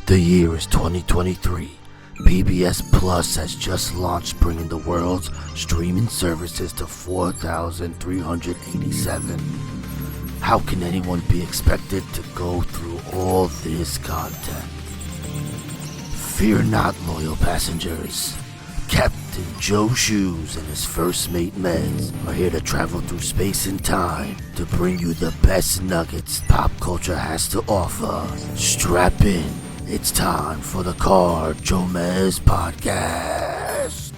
The year is 2023. PBS Plus has just launched, bringing the world's streaming services to 4,387. How can anyone be expected to go through all this content? Fear not, loyal passengers. Captain Joe JoeMeZ and his first mate Mez are here to travel through space and time to bring you the best nuggets pop culture has to offer. Strap in. It's time for the Car JoeMeZ podcast.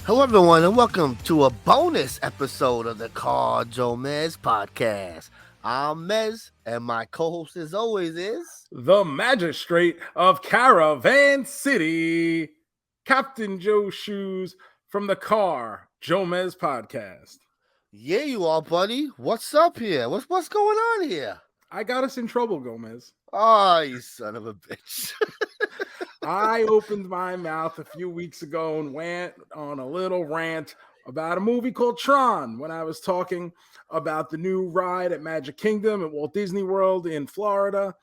Hello everyone and welcome to a bonus episode of the Car JoeMeZ podcast. I'm Mez and my co-host as always is the magistrate of Caravan City, Captain Joe JoeMeZ from the Car JoeMeZ podcast. Yeah, you are, buddy. What's up here? What's going on here? I got us in trouble, Gomez. Oh, you son of a bitch. I opened my mouth a few weeks ago and went on a little rant about a movie called Tron when I was talking about the new ride at Magic Kingdom at Walt Disney World in Florida.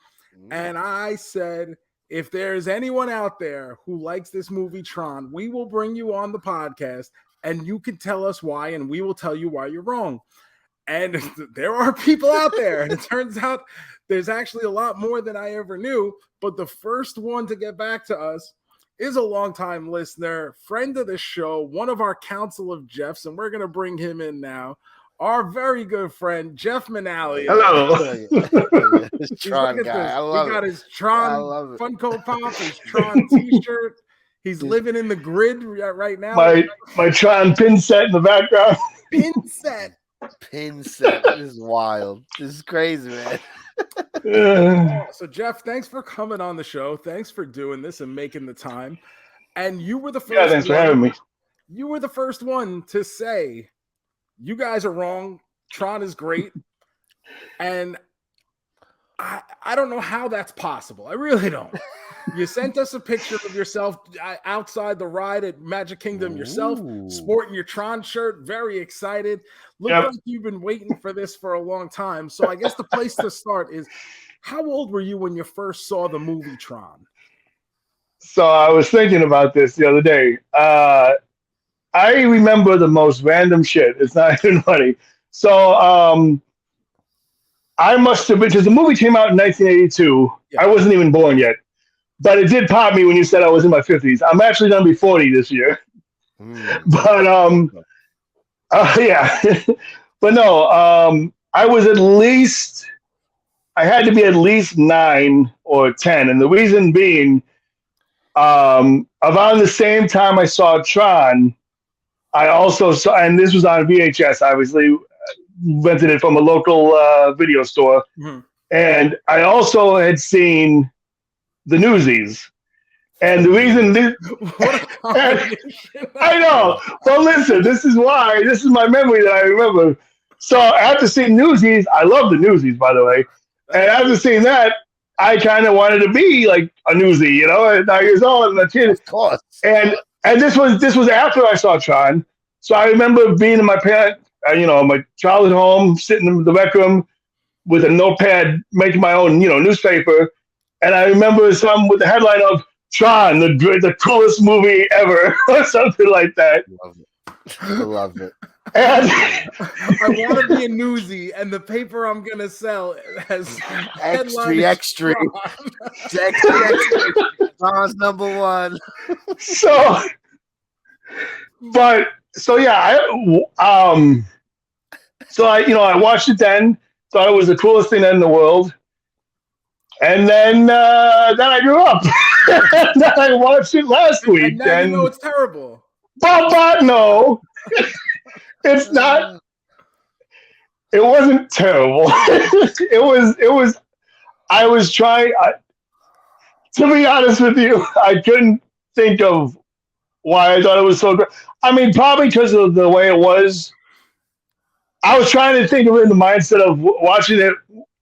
And I said, if there's anyone out there who likes this movie Tron, we will bring you on the podcast and you can tell us why, and we will tell you why you're wrong. And there are people out there, and it turns out there's actually a lot more than I ever knew. But the first one to get back to us is a longtime listener, friend of the show, one of our Council of Jeffs, and we're going to bring him in now. Our very good friend, Jeff Manali. Hello. Tron look at guy. this. I love We got it. his Tron Funko Pop, his Tron t-shirt. He's living in the grid right now. My Tron pin set in the background. Pin set. This is wild. This is crazy, man. So Jeff, thanks for coming on the show. Thanks for doing this and making the time. And you were the first. Yeah, thanks for having me. You were the first one to say you guys are wrong. Tron is great. And I don't know how that's possible. I really don't. You sent us a picture of yourself outside the ride at Magic Kingdom yourself, sporting your Tron shirt, very excited. Like you've been waiting for this for a long time. So I guess the place to start is, how old were you when you first saw the movie Tron? So I was thinking about this the other day. I remember the most random shit. It's not even funny. So I must have been, because the movie came out in 1982. Yeah. I wasn't even born yet. But it did pop me when you said I was in my 50s. I'm actually going to be 40 this year. But, yeah. But no, I was I had to be at least 9 or 10. And the reason being, around the same time I saw Tron, I also saw, and this was on VHS, obviously, rented it from a local video store. Mm-hmm. And I also had seen the Newsies. And the reason I know. Well, listen, this is my memory that I remember. So after seeing Newsies, I love the Newsies, by the way. And after seeing that, I kind of wanted to be like a newsie, at 9 years old and a kid. Of course. And this was after I saw Tron. So I remember being in my my childhood home, sitting in the rec room with a notepad, making my own, newspaper. And I remember something with the headline of Tron, the coolest movie ever, or something like that. I love it. And I want to be a newsie, and the paper I'm going to sell has extra. Tron's number one. So yeah, I watched it then, thought it was the coolest thing in the world. And then I grew up. Then I watched it last week. And now it's terrible. But no, it's not. It wasn't terrible. It was. I was trying. To be honest with you, I couldn't think of why I thought it was so great. I mean, probably because of the way it was. I was trying to think of it in the mindset of watching it.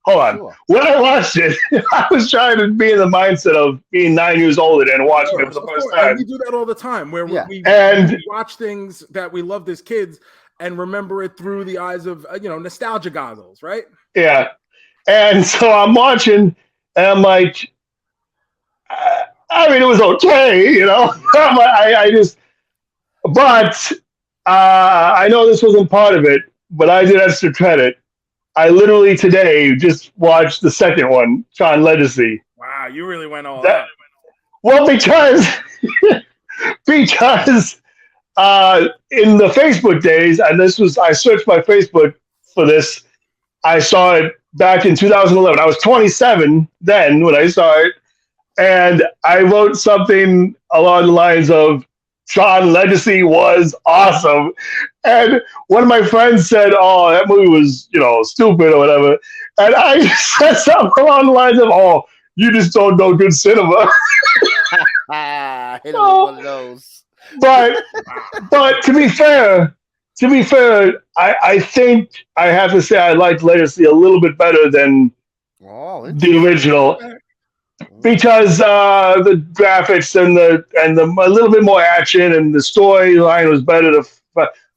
Hold on. Sure. When I watched it, I was trying to be in the mindset of being 9 years older and watching it for the first time. And we do that all the time, where we watch things that we loved as kids and remember it through the eyes of nostalgia goggles, right? Yeah. And so I'm watching, And I'm like, I mean, it was okay, you know. I just, but I know this wasn't part of it, but I did extra credit. I literally today just watched the second one, Tron Legacy. Wow, you really went all That out. well, because in the Facebook days, and this was I searched my Facebook for this. I saw it back in 2011. I was 27 then when I saw it, and I wrote something along the lines of Tron Legacy was awesome. And one of my friends said, "Oh, that movie was, stupid or whatever." And I said something along the lines of, "Oh, you just don't know good cinema." Hit him with one of those. But to be fair, I think I have to say I liked Legacy a little bit better than the original because the graphics and the a little bit more action and the storyline was better.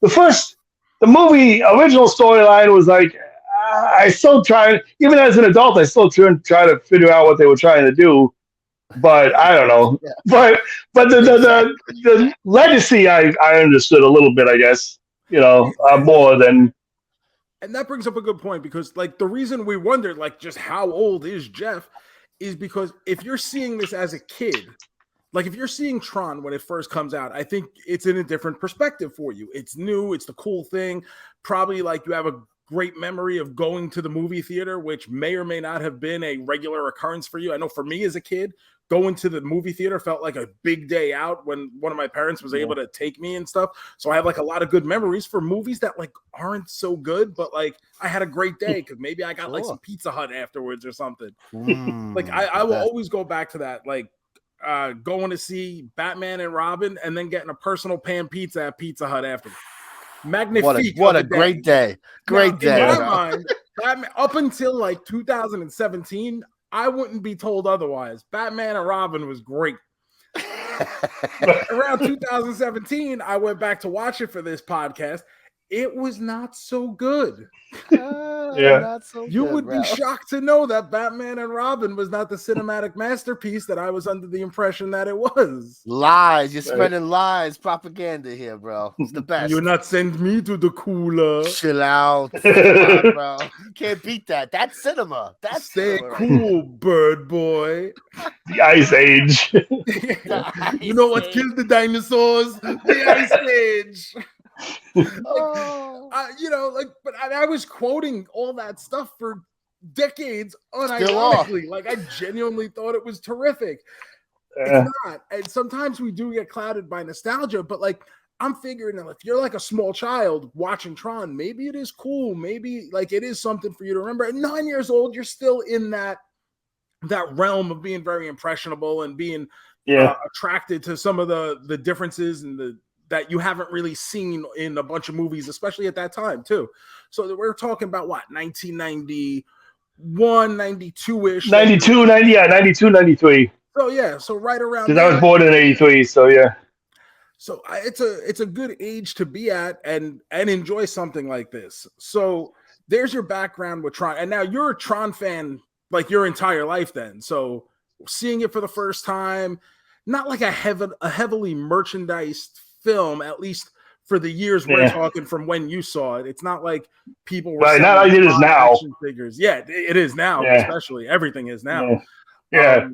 The movie original storyline was like I still try, even as an adult, I still try to figure out what they were trying to do. But I don't know. Yeah. But the legacy I understood a little bit, I guess. More than. And that brings up a good point because, like, the reason we wondered, like, just how old is Jeff, is because if you're seeing this as a kid, like if you're seeing Tron when it first comes out, I think it's in a different perspective for you. It's new, it's the cool thing. Probably like you have a great memory of going to the movie theater, which may or may not have been a regular occurrence for you. I know for me as a kid, going to the movie theater felt like a big day out when one of my parents was able to take me and stuff. So I have like a lot of good memories for movies that like aren't so good, but like I had a great day because maybe I got like some Pizza Hut afterwards or something. Like I will always go back to that, like going to see Batman and Robin and then getting a personal pan pizza at Pizza Hut afterwards. Magnifique. What a great day. Great day. In my mind, Batman, up until like 2017, I wouldn't be told otherwise. Batman and Robin was great. Around 2017, I went back to watch it for this podcast. It was not so good. Not so you good, would be shocked to know that Batman and Robin was not the cinematic masterpiece that I was under the impression that it was. Lies. You're spreading lies, propaganda here, bro. It's the best. You're not send me to the cooler. Chill out. On, bro. You can't beat that. That's cinema. That's Stay cinema, cool, right? Bird boy. The Ice Age. You know what killed the dinosaurs? The Ice Age. But I was quoting all that stuff for decades unironically. Like I genuinely thought it was terrific. It's not. And sometimes we do get clouded by nostalgia, but like I'm figuring that if you're like a small child watching Tron, maybe it is cool. Maybe like it is something for you to remember. At 9 years old, you're still in that realm of being very impressionable and being attracted to some of the differences and that you haven't really seen in a bunch of movies, especially at that time too. So we're talking about what, 1991, 92-ish. 92, 93. So yeah, so right around. Because I was born in 83, so yeah. So it's a good age to be at and enjoy something like this. So there's your background with Tron, and now you're a Tron fan like your entire life then. So seeing it for the first time, not like a heavily merchandised film, at least for the years we're talking from when you saw it. It's not like people were not like it is now. Figures. Yeah, it is now, especially. Everything is now. Yeah.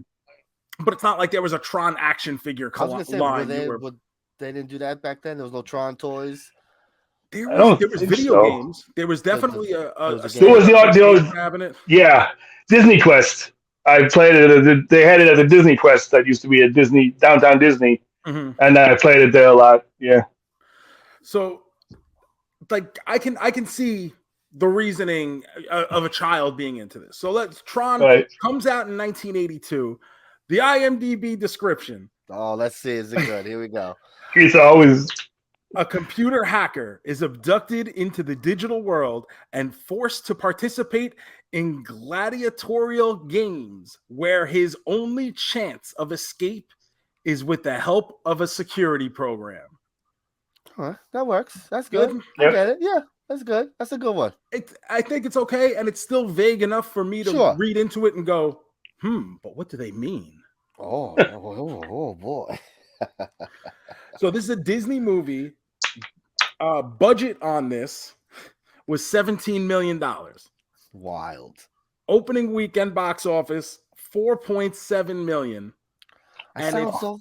But it's not like there was a Tron action figure line. They didn't do that back then. There was no Tron toys. There was video games. There was definitely there was the cabinet. Yeah, Disney Quest. I played it. They had it at the Disney Quest that used to be at downtown Disney. Mm-hmm. And I played it there a lot. Yeah. So, like, I can see the reasoning of a child being into this. So Tron comes out in 1982. The IMDb description. Oh, let's see. Is it good? Here we go. It's always. A computer hacker is abducted into the digital world and forced to participate in gladiatorial games where his only chance of escape is with the help of a security program. Huh, that works. That's good. I get it. Yeah, that's good. That's a good one. I think it's okay, and it's still vague enough for me to read into it and go, But what do they mean? Oh boy. So this is a Disney movie. Budget on this was $17 million. Wild. Opening weekend box office, 4.7 million. That And sounds so.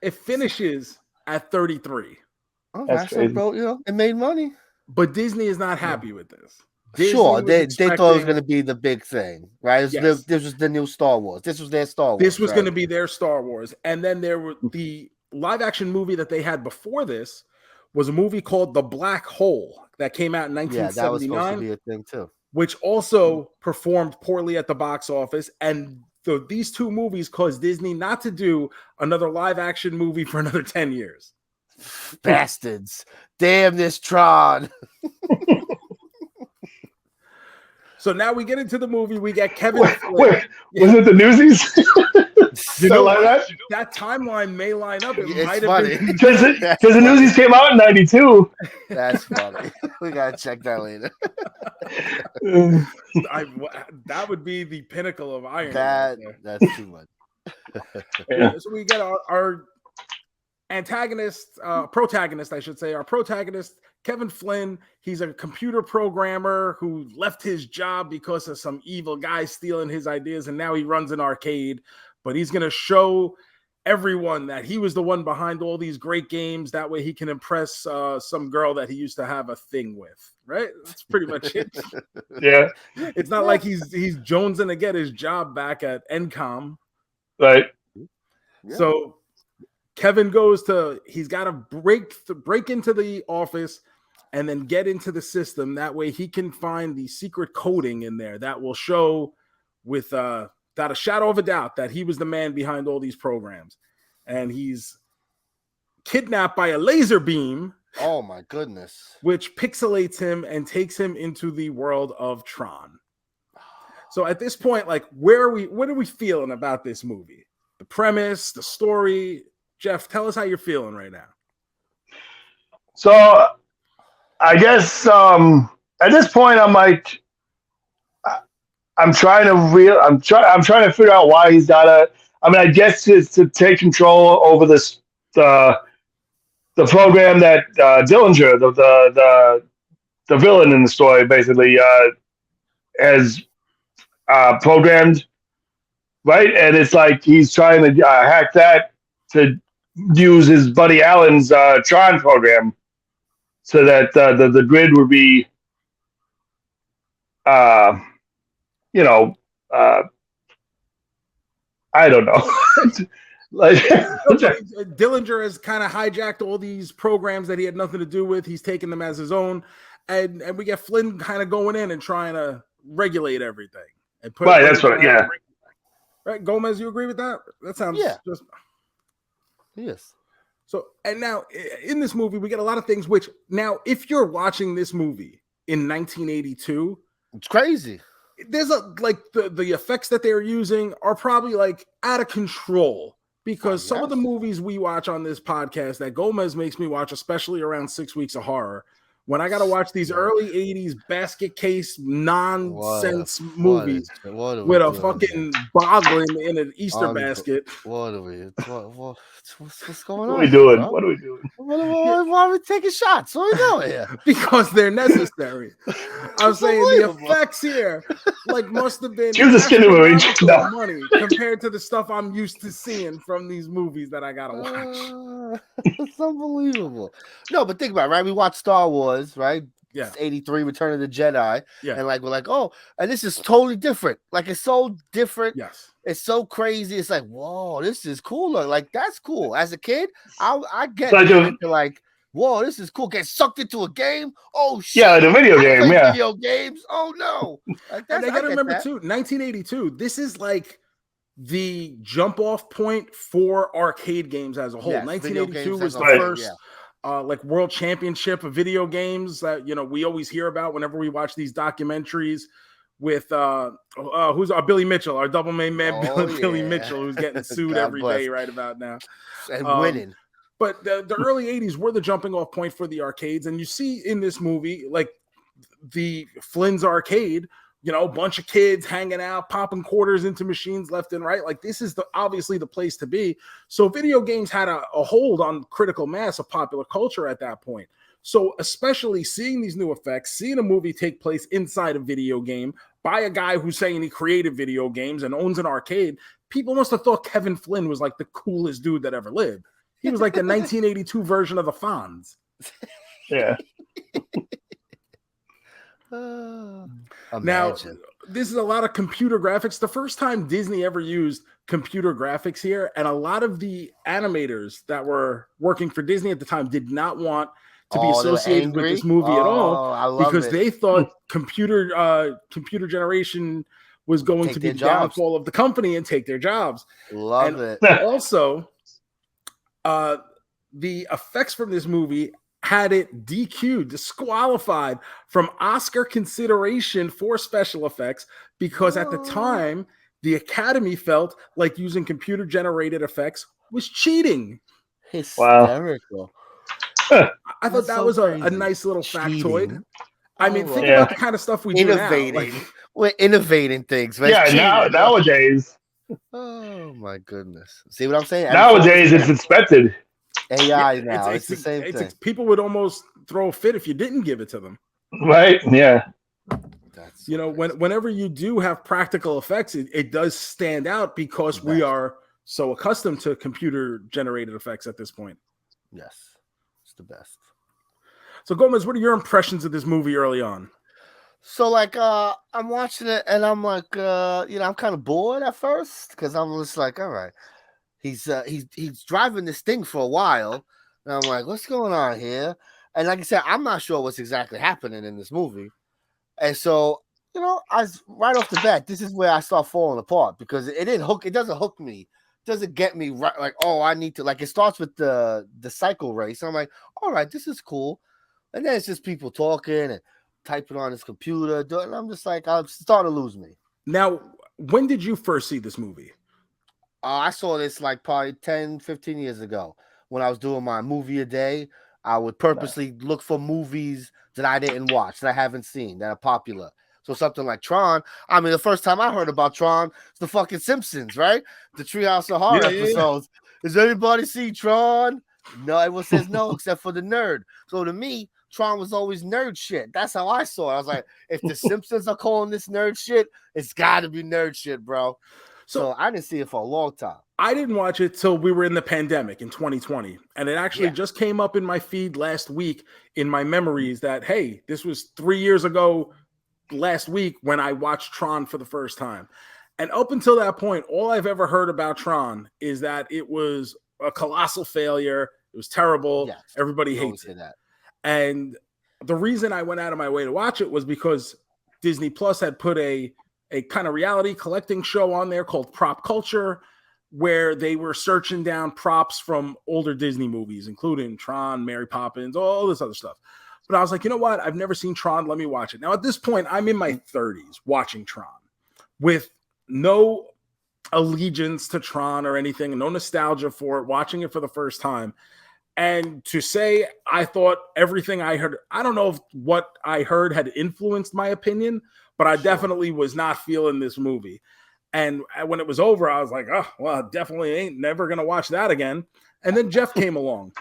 it finishes at 33. Okay, That's so crazy. bro, it made money. But Disney is not happy with this. Sure, Disney they thought it was going to be the big thing, right? Yes. This was the new Star Wars. This was their Star Wars. This was right? going to be their Star Wars. And then there were the live action movie that they had before this was a movie called The Black Hole that came out in 1979. Yeah, that was supposed to be a thing too. Which also performed poorly at the box office. And these two movies caused Disney not to do another live action movie for another 10 years. Bastards. Damn this Tron. So now we get into the movie. We get Kevin. Wait, was it the Newsies? Like that timeline may line up. It It's might funny. have been because the Newsies came out in '92. That's funny. We gotta check that later. that would be the pinnacle of irony. That's too much. Yeah. So we get our protagonist, I should say. Our protagonist, Kevin Flynn. He's a computer programmer who left his job because of some evil guy stealing his ideas, and now he runs an arcade. But he's going to show everyone that he was the one behind all these great games. That way he can impress some girl that he used to have a thing with, right? That's pretty much it. Yeah. It's not like he's jonesing to get his job back at Encom. Right. Yeah. So Kevin he's got to break into the office and then get into the system. That way he can find the secret coding in there that will show without a shadow of a doubt that he was the man behind all these programs. And he's kidnapped by a laser beam. Oh my goodness. Which pixelates him and takes him into the world of Tron. So at this point, like, what are we feeling about this movie? The premise, the story. Jeff, tell us how you're feeling right now. So I guess at this point I'm like, I'm trying to figure out why he's got to. I mean, I guess it's to take control over this the program that Dillinger, the villain in the story, basically has programmed, right? And it's like he's trying to hack that to use his buddy Alan's Tron program, so that the grid would be, I don't know. Like Dillinger has kind of hijacked all these programs that he had nothing to do with. He's taken them as his own, and we get Flynn kind of going in and trying to regulate everything. And put right, that's what. Yeah. Right, JoeMeZ, you agree with that? That sounds just. Yes. So, and now in this movie, we get a lot of things. Which now, if you're watching this movie in 1982, it's crazy. There's the effects that they're using are probably like out of control. Because some of the movies we watch on this podcast that JoeMeZ makes me watch, especially around 6 Weeks of Horror, when I got to watch these early 80s basket case nonsense movies with a fucking boggle in an Easter basket. What are we? What's going on? What are we doing? What are we doing? Why are we taking shots? What are we doing here? Because they're necessary. I'm saying the effects here must have been choose a skinny movie. No. Money compared to the stuff I'm used to seeing from these movies that I gotta watch. It's unbelievable. No, but think about it, right? We watched Star Wars, right? Yeah. It's 83, Return of the Jedi. Yeah. And we're like, oh, and this is totally different. Like, it's so different. Yes. It's so crazy. It's like, whoa, this is cooler. Like, that's cool. As a kid, I get like, whoa, this is cool. Get sucked into a game. Oh shit. Yeah, the video game. Yeah. Video games. Oh no. And they gotta remember too, 1982. This is like the jump off point for arcade games as a whole. Yes, 1982 was the first world championship of video games that we always hear about whenever we watch these documentaries with who's our Billy Mitchell, our double main man. Billy Mitchell, who's getting sued every day right about now and winning. But the early 80s were the jumping off point for the arcades, and you see in this movie like the Flynn's arcade a bunch of kids hanging out, popping quarters into machines left and right. Like, this is obviously the place to be. So video games had a hold on critical mass of popular culture at that point. So especially seeing these new effects, seeing a movie take place inside a video game by a guy who's saying he created video games and owns an arcade, people must have thought Kevin Flynn was like the coolest dude that ever lived. He was like the 1982 version of the Fonz. Yeah. Now, this is a lot of computer graphics. The first time Disney ever used computer graphics here, and a lot of the animators that were working for Disney at the time did not want to be associated with this movie at all, because they thought computer generation was going to be the downfall of the company and take their jobs. Love it. Also, the effects from this movie had it DQ'd, disqualified from Oscar consideration for special effects, because at the time, the Academy felt like using computer generated effects was cheating. Hysterical. Wow. I thought that was a nice little factoid. I mean, think about the kind of stuff we do now. Like, we're innovating things. Nowadays. Oh my goodness! See what I'm saying? Nowadays, it's expected. AI now. It's the same thing. People would almost throw a fit if you didn't give it to them. Right? Yeah. Whenever you do have practical effects, it does stand out because we are so accustomed to computer generated effects at this point. Yes. The best. So JoeMeZ, what are your impressions of this movie early on? So I'm watching it and I'm like, I'm kind of bored at first because I'm just like, all right, he's driving this thing for a while, and I'm like, what's going on here? And like I said, I'm not sure what's exactly happening in this movie, and so right off the bat, this is where I start falling apart because it doesn't hook me. Doesn't get me right, like, oh, I need to, like, it starts with the cycle race. I'm like, all right, this is cool, and then it's just people talking and typing on his computer, and I'm just like, I'm starting to lose me. Now, when did you first see this movie? I saw this like probably 10, 15 years ago when I was doing my movie a day. I would purposely look for movies that I didn't watch, that I haven't seen, that are popular. So something like Tron. I mean, the first time I heard about Tron, it's the fucking Simpsons, right? The Treehouse of Horror episodes. Does anybody see Tron? No, everyone says no, except for the nerd. So to me, Tron was always nerd shit. That's how I saw it. I was like, if the Simpsons are calling this nerd shit, it's got to be nerd shit, bro. So I didn't see it for a long time. I didn't watch it till we were in the pandemic in 2020. And it actually just came up in my feed last week in my memories that, hey, this was 3 years ago last week when I watched Tron for the first time. And up until that point, all I've ever heard about Tron is that it was a colossal failure. It was terrible. Yes, everybody hates it. And the reason I went out of my way to watch it was because Disney Plus had put a kind of reality collecting show on there called Prop Culture, where they were searching down props from older Disney movies, including Tron, Mary Poppins, all this other stuff. But I was like, you know what? I've never seen Tron. Let me watch it. Now, at this point, I'm in my 30s watching Tron with no allegiance to Tron or anything, no nostalgia for it, watching it for the first time. And to say I thought everything I heard, I don't know if what I heard had influenced my opinion, but I definitely was not feeling this movie. And when it was over, I was like, oh, well, I definitely ain't never going to watch that again. And then Jeff came along.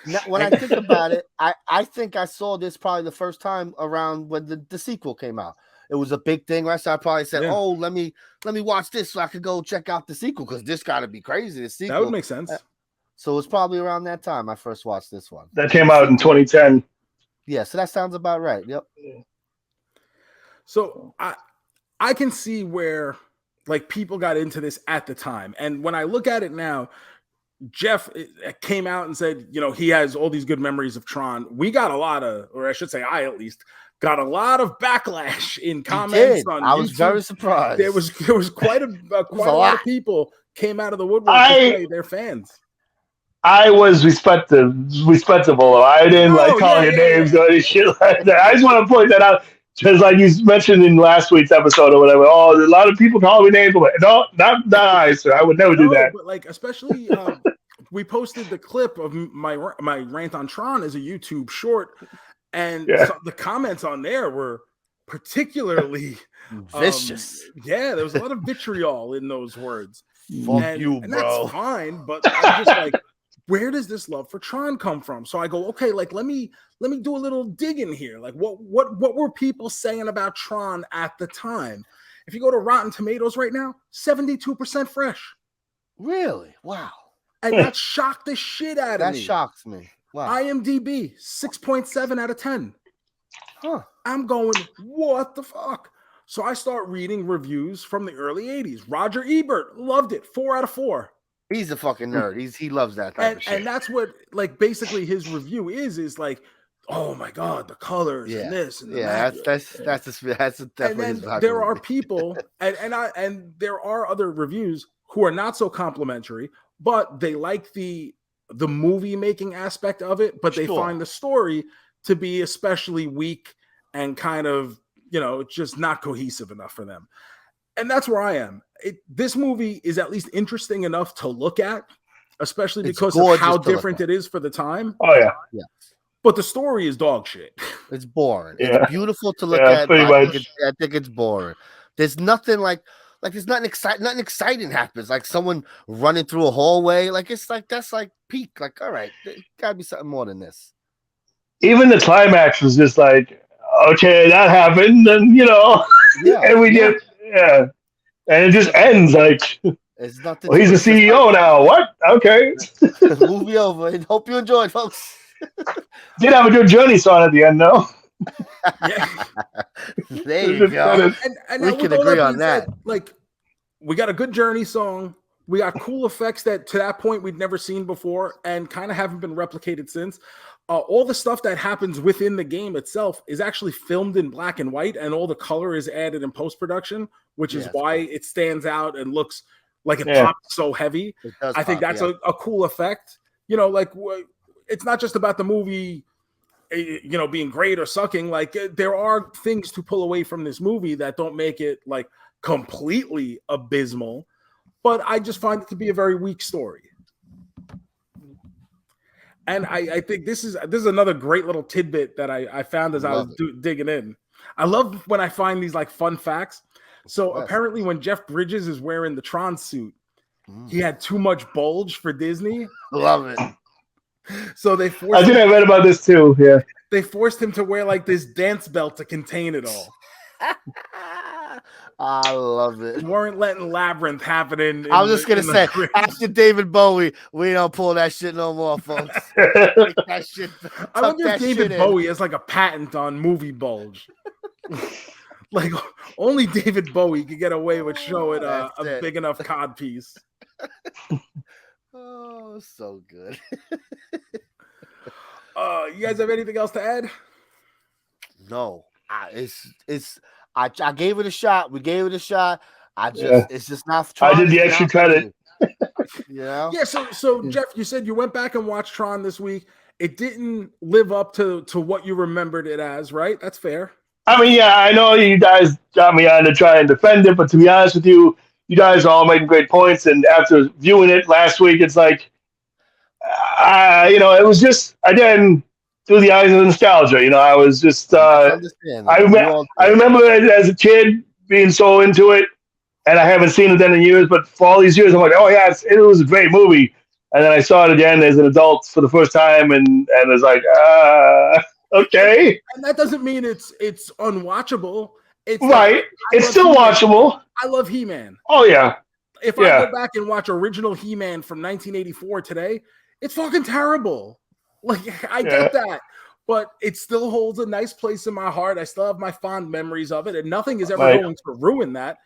Now, when I think about it, I think I saw this probably the first time around when the sequel came out. It was a big thing, right? So I probably said, oh, let me watch this so I could go check out the sequel because this got to be crazy. The sequel. That would make sense. So it was probably around that time I first watched this one. That came out in 2010. Yeah, so that sounds about right. Yep. So I can see where like people got into this at the time. And when I look at it now, Jeff came out and said, he has all these good memories of Tron. We got a lot of, or I should say I at least, got a lot of backlash in comments on YouTube. I was very surprised. There was quite a lot of people came out of the woodwork to say they're fans. I was respectable. I didn't calling your names or any shit like that. I just want to point that out. Because like you mentioned in last week's episode or whatever, a lot of people call me names. But no, not I, sir. I would never do that. But like, especially, we posted the clip of my rant on Tron as a YouTube short, and so the comments on there were particularly vicious. Yeah, there was a lot of vitriol in those words. Fuck you, and bro. that's fine, but I'm just like, where does this love for Tron come from? So I go, okay, like let me do a little digging here. Like what were people saying about Tron at the time? If you go to Rotten Tomatoes right now, 72% fresh. Really? Wow. And that shocked the shit out of me. That shocks me. Wow. IMDb 6.7 out of 10. Huh. I'm going, what the fuck? So I start reading reviews from the early 80s. Roger Ebert loved it, 4 out of 4. He's a fucking nerd. He loves that type of shit. And that's what, like, basically his review is like, oh my god, the colors and this and that's definitely. And then there are people, and there are other reviews who are not so complimentary, but they like the movie making aspect of it, but they find the story to be especially weak and kind of, just not cohesive enough for them. And that's where I am. This movie is at least interesting enough to look at, especially because of how different it is for the time. Oh, yeah. Yeah. But the story is dog shit. It's boring. Yeah. It's beautiful to look at. Pretty much. I think it's boring. There's nothing like there's nothing exciting. Nothing exciting happens. Like someone running through a hallway. Like it's like that's like peak. Like all right, there gotta be something more than this. Even the climax was just like, okay, that happened, and and we get and it just ends like. It's nothing. Well, he's the CEO now. What? Okay. Movie over. Hope you enjoyed, folks. Did have a good journey song at the end, though. There you go. And we can agree on that. Like, we got a good journey song. We got cool effects that to that point we'd never seen before and kind of haven't been replicated since. All the stuff that happens within the game itself is actually filmed in black and white, and all the color is added in post-production, which is why it stands out and looks like it pops so heavy. I think that's a cool effect. It's not just about the movie, being great or sucking. Like there are things to pull away from this movie that don't make it like completely abysmal, but I just find it to be a very weak story. And I think this is another great little tidbit that I found as I was digging in. I love when I find these like fun facts. So apparently when Jeff Bridges is wearing the Tron suit, he had too much bulge for Disney. Love it. I So think I read about this too. Yeah. They forced him to wear like this dance belt to contain it all. I love it. They weren't letting Labyrinth happen I was just gonna say, after David Bowie, we don't pull that shit no more, folks. That shit, I wonder if David Bowie has like a patent on movie bulge. Like only David Bowie could get away with showing a big enough cod piece. Oh, so good. You guys have anything else to add? No, I gave it a shot. We gave it a shot. It's just not. I did the extra credit. Yeah. So Jeff, you said you went back and watched Tron this week. It didn't live up to what you remembered it as, right? That's fair. I mean, yeah, I know you guys got me on to try and defend it, but to be honest with you, you guys are all making great points. And after viewing it last week, it's like, it was just, again, through the eyes of nostalgia. I was just, I remember as a kid being so into it, and I haven't seen it then in years, but for all these years, I'm like, oh, yeah, it was a great movie. And then I saw it again as an adult for the first time, and it's like, okay. And that doesn't mean it's unwatchable. It's right. It's still watchable. I love He-Man. Oh, yeah. If I go back and watch original He-Man from 1984 today, it's fucking terrible. Like, I get that. But it still holds a nice place in my heart. I still have my fond memories of it, and nothing is ever going to ruin that.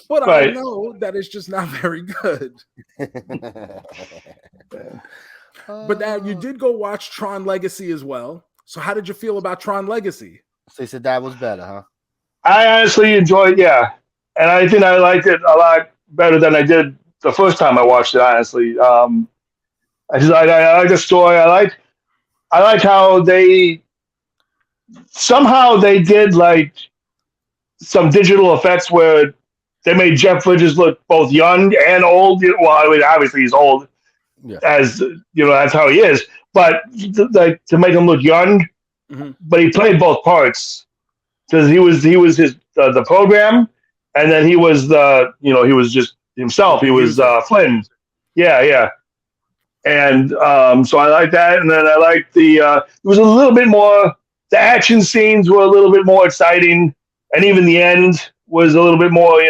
But I know that it's just not very good. But now you did go watch Tron Legacy as well. So how did you feel about Tron Legacy? So you said that was better, huh? I honestly enjoyed, and I think I liked it a lot better than I did the first time I watched it. Honestly, I like the story. I like how they did like some digital effects where they made Jeff Bridges look both young and old. Well, I mean, obviously he's old, as that's how he is. But to make him look young, but he played both parts. because he was his the program, and then he was he was just himself. He was Flynn. Yeah, yeah. And so I like that, and then I like it was a little bit more. The action scenes were a little bit more exciting, and even the end was a little bit more.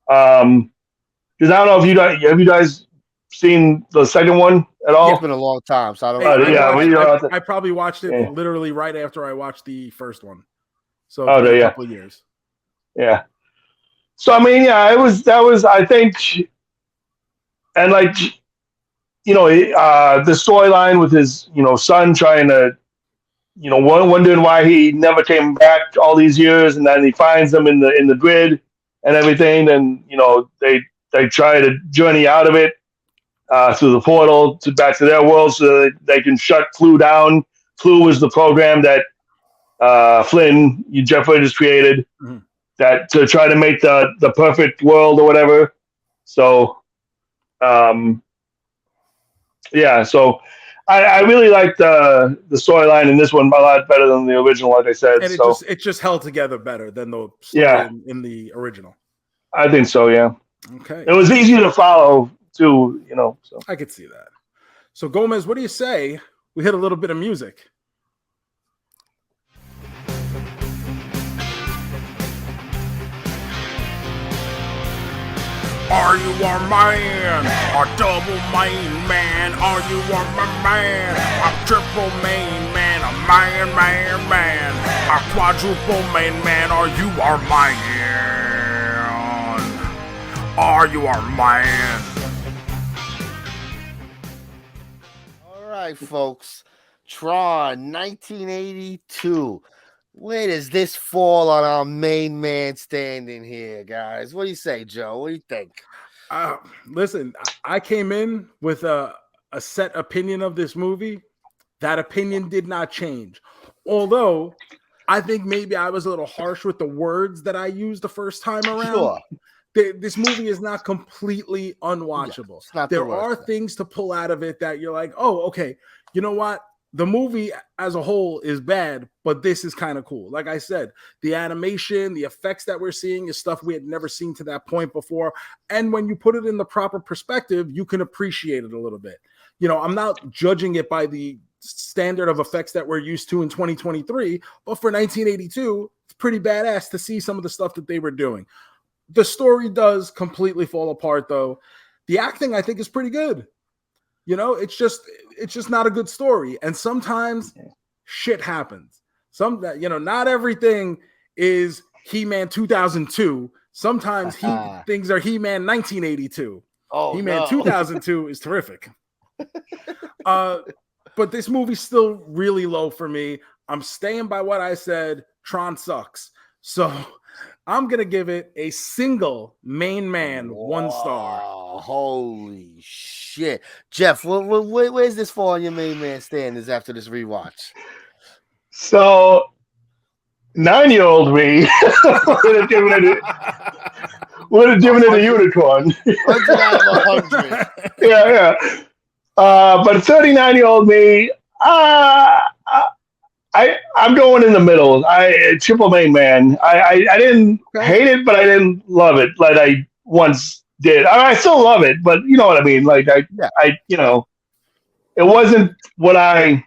Because I don't know if you guys seen the second one at all? It's been a long time, so I don't. I probably watched it literally right after I watched the first one, so a couple of years. Yeah. So I mean, yeah, that was I think, and like the storyline with his son trying to wondering why he never came back all these years, and then he finds them in the grid and everything, and they try to journey out of it through the portal back to their world so that they can shut Flu down. Flu was the program that Flynn, Jeff Bridges created, that to try to make the perfect world or whatever. So, so I really like the storyline in this one a lot better than the original, like I said. And it just held together better than the story in the original. I think so, yeah. Okay. It was easier to follow too, so I could see that. So Gomez, what do you say we hit a little bit of music? Are you a man? A double main man? Are you a man? A triple main man? A man? A quadruple main man? Are you our man? Are you our man? All right, folks. Tron, 1982. Where does this fall on our main man standing here, guys? What do you say, Joe? What do you think? Listen, I came in with a set opinion of this movie. That opinion did not change. Although, I think maybe I was a little harsh with the words that I used the first time around. Sure. This movie is not completely unwatchable. There are things to pull out of it that you're like, oh, okay, you know what? The movie as a whole is bad, but this is kind of cool. Like I said, the animation, the effects that we're seeing is stuff we had never seen to that point before. And when you put it in the proper perspective, you can appreciate it a little bit. I'm not judging it by the standard of effects that we're used to in 2023, but for 1982, it's pretty badass to see some of the stuff that they were doing. The story does completely fall apart, though. The acting, I think, is pretty good. It's just not a good story. And sometimes shit happens. Not everything is He-Man 2002. Sometimes things are He-Man 1982. Oh, He-Man 2002 is terrific. But this movie's still really low for me. I'm staying by what I said. Tron sucks. So I'm going to give it a single main man 1 star. Holy shit. Jeff, where's this fall on your main man standards after this rewatch? So, 9-year-old me would have given it a unicorn. 100 out of 100. Yeah. But 39-year-old me, I'm going in the middle. Triple main man. I didn't hate it, but I didn't love it like I once did. I still love it, but you know what I mean. Like it wasn't what I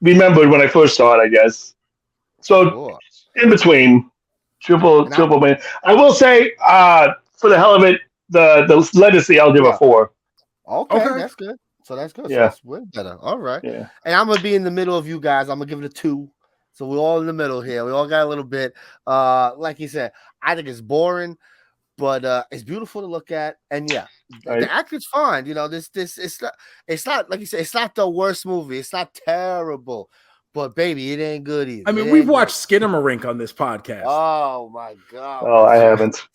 remembered when I first saw it, I guess. So in between, triple main. I will say, for the hell of it, the legacy I'll give a 4. Okay, that's good. So that's good. Yeah. So that's way better. All right. Yeah. And I'm gonna be in the middle of you guys. I'm gonna give it a 2. So we're all in the middle here. We all got a little bit. Like you said, I think it's boring, but it's beautiful to look at. And the acting's fine. It's not like you said, it's not the worst movie. It's not terrible. But baby, it ain't good either. I mean, we've watched Skinamarink on this podcast. Oh my god. Oh, I haven't.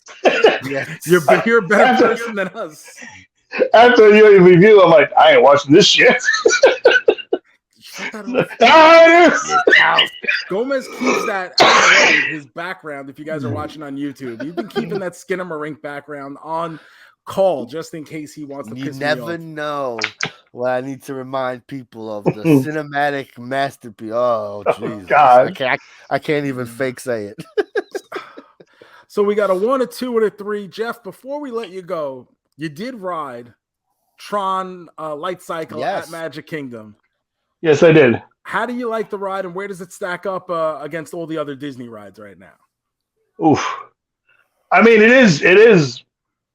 Yes. You're a better person than us. After your review, I'm like, I ain't watching this shit. Gomez keeps that out of his background. If you guys are watching on YouTube, you've been keeping that Skinamarink background on call just in case he wants to piss me off. You never know. Well, I need to remind people of the cinematic masterpiece. Oh, Jesus. God. I can't even fake say it. So we got a 1, a 2, and a 3. Jeff, before we let you go, you did ride Tron Light Cycle Yes. at Magic Kingdom. Yes, I did. How do you like the ride, and where does it stack up against all the other Disney rides right now? Oof. I mean, it is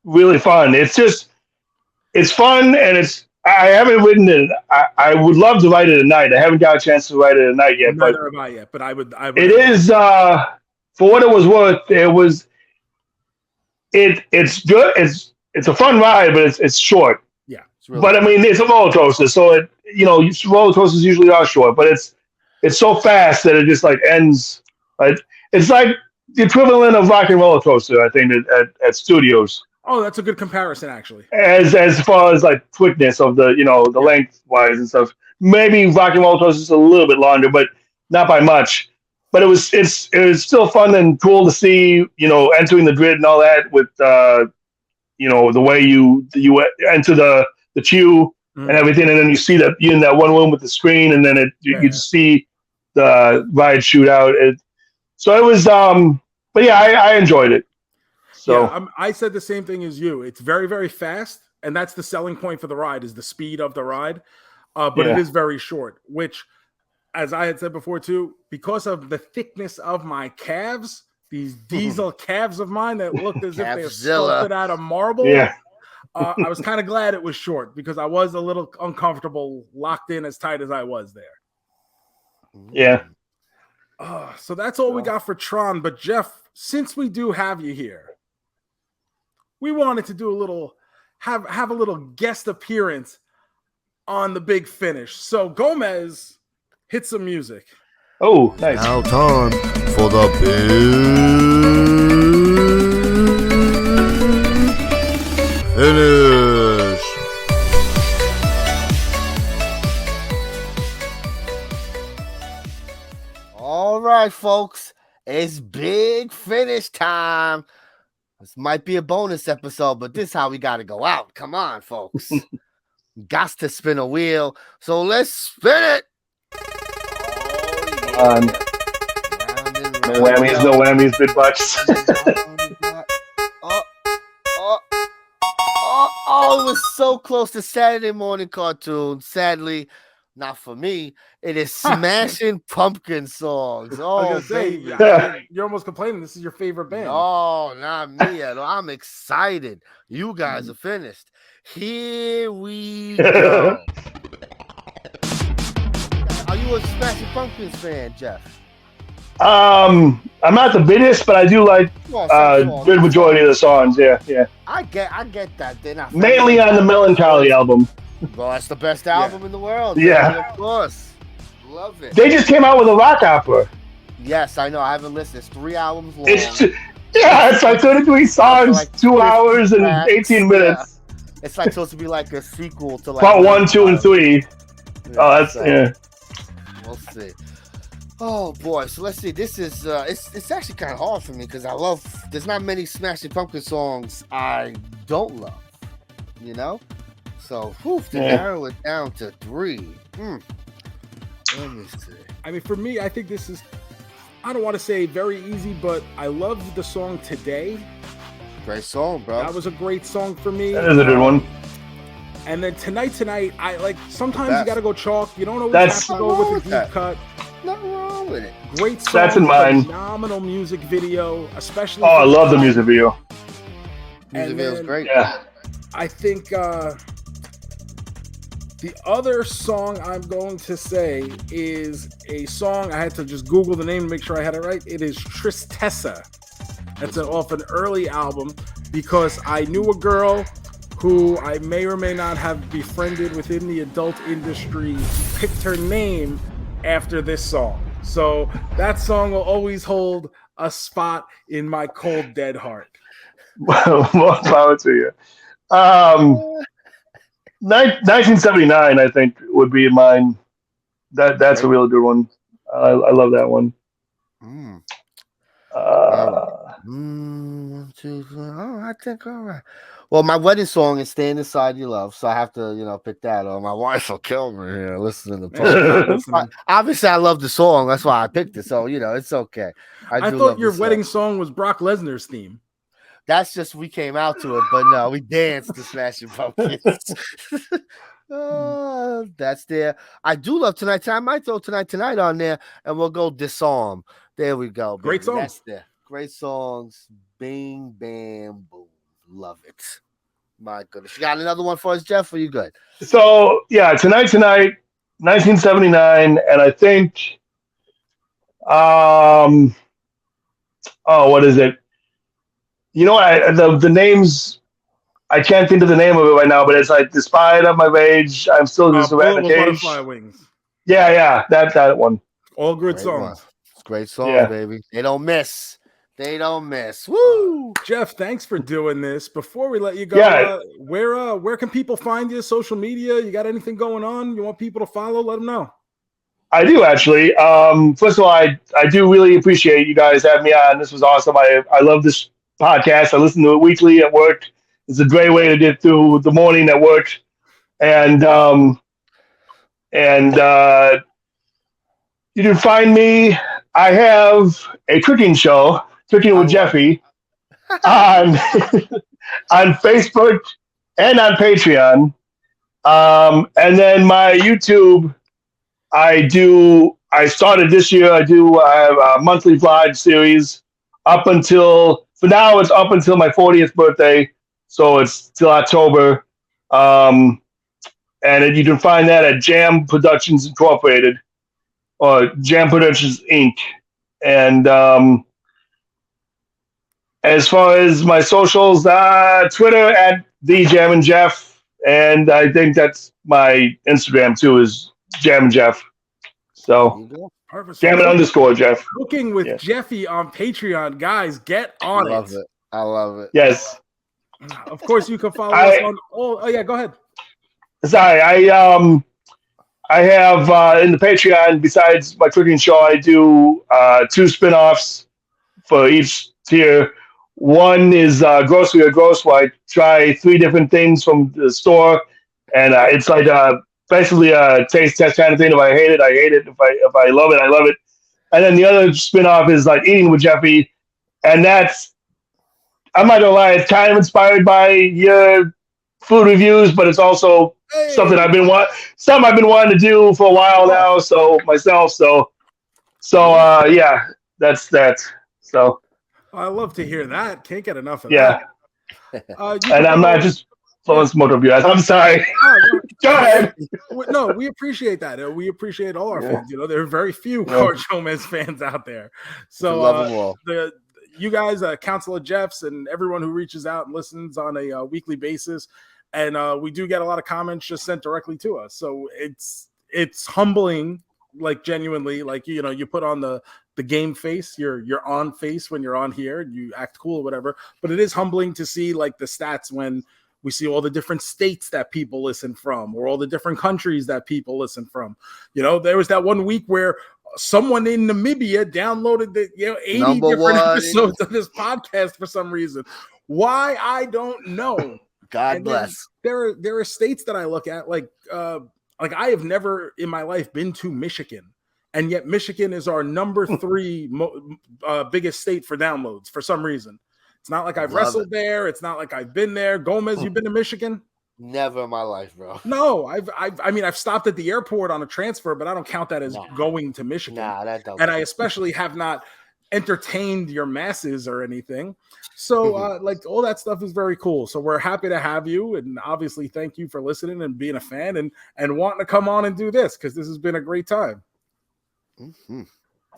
really fun. It's fun, and I haven't ridden it. I would love to ride it at night. I haven't got a chance to ride it at night yet. Neither have I yet, but I would. It is for what it was worth. It's good. It's a fun ride, but it's short. Yeah, Really but I mean, it's a roller coaster, so roller coasters usually are short, but it's so fast that it just like ends. Like it's like the equivalent of Rock and Roller Coaster, I think, at studios. Oh, that's a good comparison, actually. As far as like quickness of the length wise and stuff. Maybe Rock and Roller Coaster is a little bit longer, but not by much. But it was still fun and cool to see, entering the grid and all that with the way you enter the queue and everything, and then you see that you're in that one room with the screen, and then you just see the ride shoot out. So it was, but yeah, I enjoyed it. So yeah, I said the same thing as you. It's very, very fast, and that's the selling point for the ride is the speed of the ride. But it is very short, which, as I had said before too, because of the thickness of my calves, these diesel calves of mine that looked as if they're sculpted out of marble. Yeah. I was kind of glad it was short because I was a little uncomfortable locked in as tight as I was there. Yeah. So that's all we got for Tron. But Jeff, since we do have you here, we wanted to do a little have a little guest appearance on the big finish. So JoeMeZ, hit some music. Oh, nice. Now time for the big finish. All right, folks. It's big finish time. This might be a bonus episode, but this is how we got to go out. Come on, folks. Got to spin a wheel. So let's spin it. No whammies, big bucks. Oh, it was so close to Saturday morning cartoon. Sadly, not for me. It is Smashing Pumpkin songs. Oh, baby. You're almost complaining this is your favorite band. No, not me at all. I'm excited. You guys are finished. Here we go. Are you a Smashing Pumpkins fan, Jeff? I'm not the biggest, but I do like good majority of the songs. Yeah. I get that. They're not mainly on the Melancholy album. Well, that's the best album in the world. Yeah, of course. Love it. They just came out with a rock opera. Yes, I know. I haven't listened. It's 3 albums long. It's like 33 songs, like 2 hours and 18 minutes. Yeah. It's like supposed to be like a sequel to like part 1, 2, and 3. Yeah, We'll see. Oh boy, so let's see. This is it's actually kind of hard for me because there's not many Smashing Pumpkin songs I don't love, So to narrow it down to 3. Let me see. I mean, for me, I think this is, I don't want to say very easy, but I love the song Today. Great song, bro. That was a great song for me. That is a good one. And then Tonight, I like, sometimes you got to go chalk. You don't always have to go with a deep cut. Nothing wrong with it. Great song. That's in mine. Phenomenal music video, especially. Oh, I love the music video. Music video is great. Yeah. I think the other song I'm going to say is a song I had to just Google the name to make sure I had it right. It is Tristessa. That's off an early album because I knew a girl who I may or may not have befriended within the adult industry, picked her name after this song. So that song will always hold a spot in my cold, dead heart. Well, more power to you. 1979, I think, would be mine. That's a real good one. I love that one. 1, I think all right. Well, my wedding song is "Stand Inside Your Love," so I have to, pick that. Or my wife will kill me here listening to Yeah, she's not listening. Obviously, I love the song. That's why I picked it. So it's okay. I do thought love your the wedding song. song was Brock Lesnar's theme. That's just we came out to it, but no, we danced to Smashing Pumpkins. That's there. I do love Tonight Tonight. I might throw Tonight on there, and we'll go Disarm. There we go, baby. Great song. That's there. Great songs. Bing, bam, boom. Love it. My goodness. You got another one for us, Jeff? Or you good? So yeah, Tonight, 1979, and I think, what is it? The names. I can't think of the name of it right now, but it's like, despite of my rage, I'm still just a rat Bullet in a with cage. Butterfly Wings. Yeah, that one. All good Great songs. It's great songs, Yeah. baby. They don't miss. Woo! Jeff, thanks for doing this. Before we let you go, Yeah. Where can people find you? Social media? You got anything going on? You want people to follow? Let them know. I do actually. First of all, I do really appreciate you guys having me on. This was awesome. I love this podcast. I listen to it weekly at work. It's a great way to get through the morning at work. And you can find me. I have a cooking show, Cooking with Jeffy, on on Facebook and on Patreon. And then my YouTube. I started this year. I have a monthly vlog series for now it's up until my 40th birthday. So it's till October. And you can find that at Jam Productions Incorporated or Jam Productions Inc. And as far as my socials, Twitter at the Jam and Jeff. And I think that's my Instagram too, is Jam and Jeff. So Perfect. Jamming _ Jeff. Cooking with Jeffy on Patreon. Guys, get on it. I love it. Yes. Of course, you can follow us on all. Oh, yeah, go ahead. Sorry, I have in the Patreon, besides my cooking show, I do 2 spin-offs for each tier. One is Grocery or Gross, where I try 3 different things from the store, and it's like basically a taste test kind of thing. If I hate it, I hate it. If I love it, I love it. And then the other spin-off is like Eating with Jeffy, and I'm not gonna lie, it's kind of inspired by your food reviews, but it's also something I've been wanting to do for a while now. So myself, yeah, that's that. So I love to hear that. Can't get enough of that. And I'm not just blowing smoke up your ass. I'm sorry. Go ahead. No, we appreciate that. We appreciate all our fans. There are very few Car JoeMeZ fans out there. So love them all. You guys, Council of Jeffs, and everyone who reaches out and listens on a weekly basis. And we do get a lot of comments just sent directly to us. So it's humbling, like genuinely, like, you put on the game face, you're on face when you're on here and you act cool or whatever. But it is humbling to see like the stats when we see all the different states that people listen from, or all the different countries that people listen from. There was that one week where someone in Namibia downloaded the 80 different episodes of this podcast for some reason. Why, I don't know. God bless. There are states that I look at like I have never in my life been to Michigan, and yet Michigan is our number 3 biggest state for downloads for some reason. It's not like I've wrestled there. It's not like I've been there. Gomez, you've been to Michigan? Never in my life, bro. No, I've stopped at the airport on a transfer, but I don't count that as going to Michigan. That don't. And I especially have not entertained your masses or anything. So like all that stuff is very cool. So we're happy to have you, and obviously thank you for listening and being a fan and wanting to come on and do this, because this has been a great time.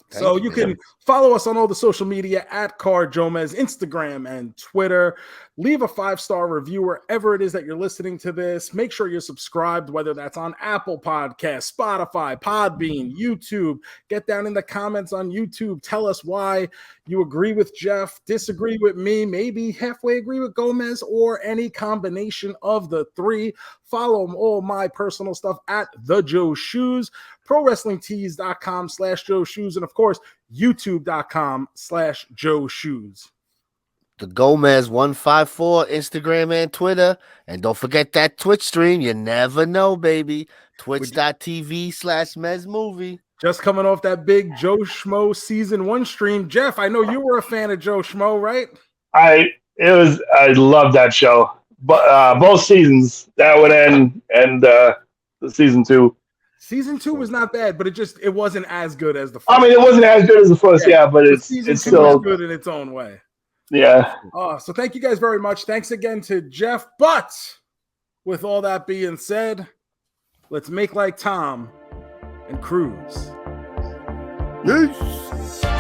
So you can follow us on all the social media at Car JoeMeZ, Instagram and Twitter. Leave a 5-star review wherever it is that you're listening to this. Make sure you're subscribed, whether that's on Apple Podcasts, Spotify, Podbean, YouTube. Get down in the comments on YouTube. Tell us why you agree with Jeff, disagree with me, maybe halfway agree with Gomez, or any combination of the 3. Follow all my personal stuff at The Joe Shoes, ProWrestlingTees.com/Joe Shoes, and of course, YouTube.com/Joe Shoes. the JoeMeZ154 Instagram and Twitter. And don't forget that Twitch stream. You never know, baby. Twitch.tv/MezMovie. Just coming off that big Joe Schmo season 1 stream. Jeff, I know you were a fan of Joe Schmo, right? I love that show. But both seasons, that one and the season 2. Season 2 was not bad, but it wasn't as good as the first. I mean, it wasn't as good as the first, but it's still good in its own way. Yeah. So thank you guys very much. Thanks again to Jeff. But with all that being said, let's make like Tom and cruise. Peace.